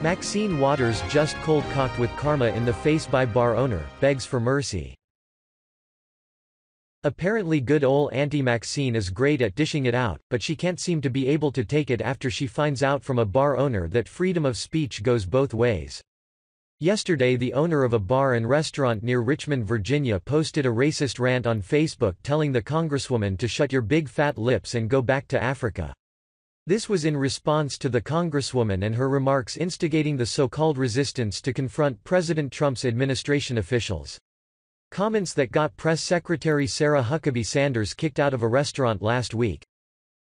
Maxine Waters just cold-cocked with karma in the face by bar owner, begs for mercy. Apparently good ol' Auntie Maxine is great at dishing it out, but she can't seem to be able to take it after she finds out from a bar owner that freedom of speech goes both ways. Yesterday the owner of a bar and restaurant near Richmond, Virginia posted a racist rant on Facebook telling the congresswoman to shut your big fat lips and go back to Africa. This was in response to the congresswoman and her remarks instigating the so-called resistance to confront President Trump's administration officials. Comments that got Press Secretary Sarah Huckabee Sanders kicked out of a restaurant last week.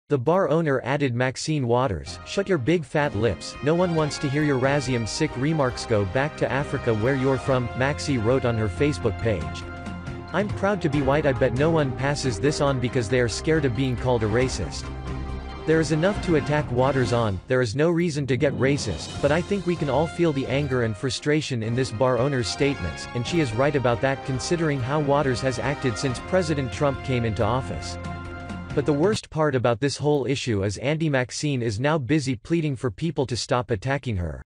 The bar owner added, Maxine Waters, shut your big fat lips, no one wants to hear your razium sick remarks, go back to Africa where you're from, Maxie wrote on her Facebook page. I'm proud to be white, I bet no one passes this on because they are scared of being called a racist. There is enough to attack Waters on, there is no reason to get racist, but I think we can all feel the anger and frustration in this bar owner's statements, and she is right about that considering how Waters has acted since President Trump came into office. But the worst part about this whole issue is Auntie Maxine is now busy pleading for people to stop attacking her.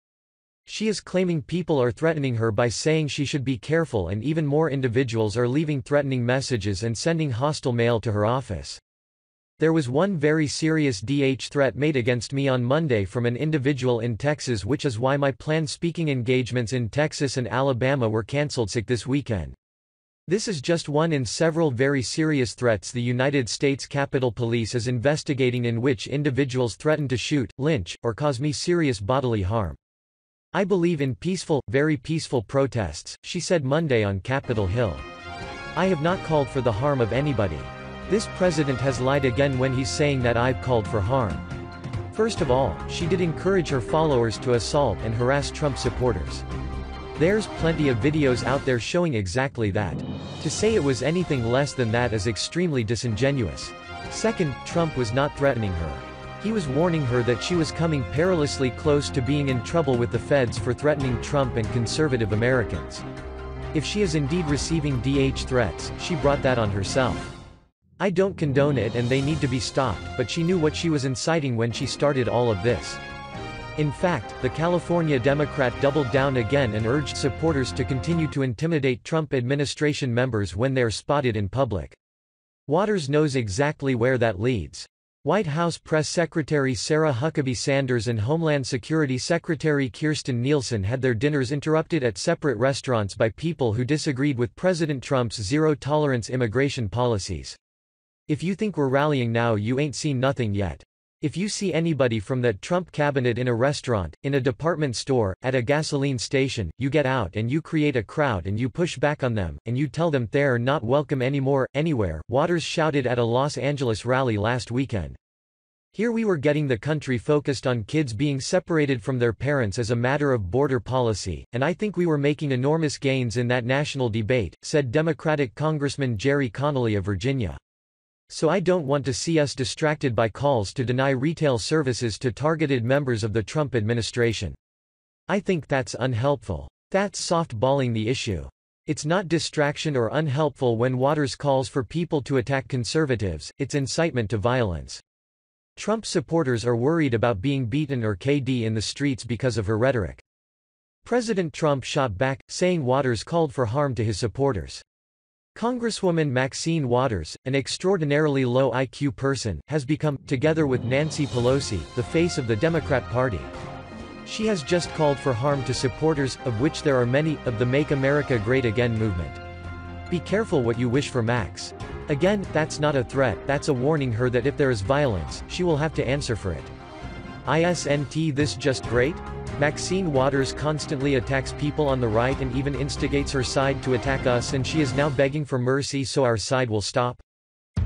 She is claiming people are threatening her by saying she should be careful, and even more individuals are leaving threatening messages and sending hostile mail to her office. There was one very serious threat made against me on Monday from an individual in Texas, which is why my planned speaking engagements in Texas and Alabama were canceled this weekend. This is just one in several very serious threats the United States Capitol Police is investigating, in which individuals threaten to shoot, lynch, or cause me serious bodily harm. I believe in peaceful, very peaceful protests, she said Monday on Capitol Hill. I have not called for the harm of anybody. This president has lied again when he's saying that I've called for harm. First of all, she did encourage her followers to assault and harass Trump supporters. There's plenty of videos out there showing exactly that. To say it was anything less than that is extremely disingenuous. Second, Trump was not threatening her. He was warning her that she was coming perilously close to being in trouble with the feds for threatening Trump and conservative Americans. If she is indeed receiving threats, she brought that on herself. I don't condone it and they need to be stopped, but she knew what she was inciting when she started all of this. In fact, the California Democrat doubled down again and urged supporters to continue to intimidate Trump administration members when they are spotted in public. Waters knows exactly where that leads. White House Press Secretary Sarah Huckabee Sanders and Homeland Security Secretary Kirstjen Nielsen had their dinners interrupted at separate restaurants by people who disagreed with President Trump's zero-tolerance immigration policies. If you think we're rallying now, you ain't seen nothing yet. If you see anybody from that Trump cabinet in a restaurant, in a department store, at a gasoline station, you get out and you create a crowd and you push back on them, and you tell them they're not welcome anymore, anywhere, Waters shouted at a Los Angeles rally last weekend. Here we were getting the country focused on kids being separated from their parents as a matter of border policy, and I think we were making enormous gains in that national debate, said Democratic Congressman Jerry Connolly of Virginia. So I don't want to see us distracted by calls to deny retail services to targeted members of the Trump administration. I think that's unhelpful. That's softballing the issue. It's not distraction or unhelpful when Waters calls for people to attack conservatives, it's incitement to violence. Trump supporters are worried about being beaten or KD in the streets because of her rhetoric. President Trump shot back, saying Waters called for harm to his supporters. Congresswoman Maxine Waters, an extraordinarily low IQ person, has become, together with Nancy Pelosi, the face of the Democrat Party. She has just called for harm to supporters, of which there are many, of the Make America Great Again movement. Be careful what you wish for Max. Again, that's not a threat, that's a warning her that if there is violence, she will have to answer for it. Isn't this just great? Maxine Waters constantly attacks people on the right and even instigates her side to attack us, and she is now begging for mercy so our side will stop?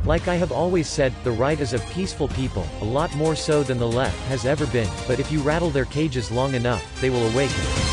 Like I have always said, the right is a peaceful people, a lot more so than the left has ever been, but if you rattle their cages long enough, they will awaken.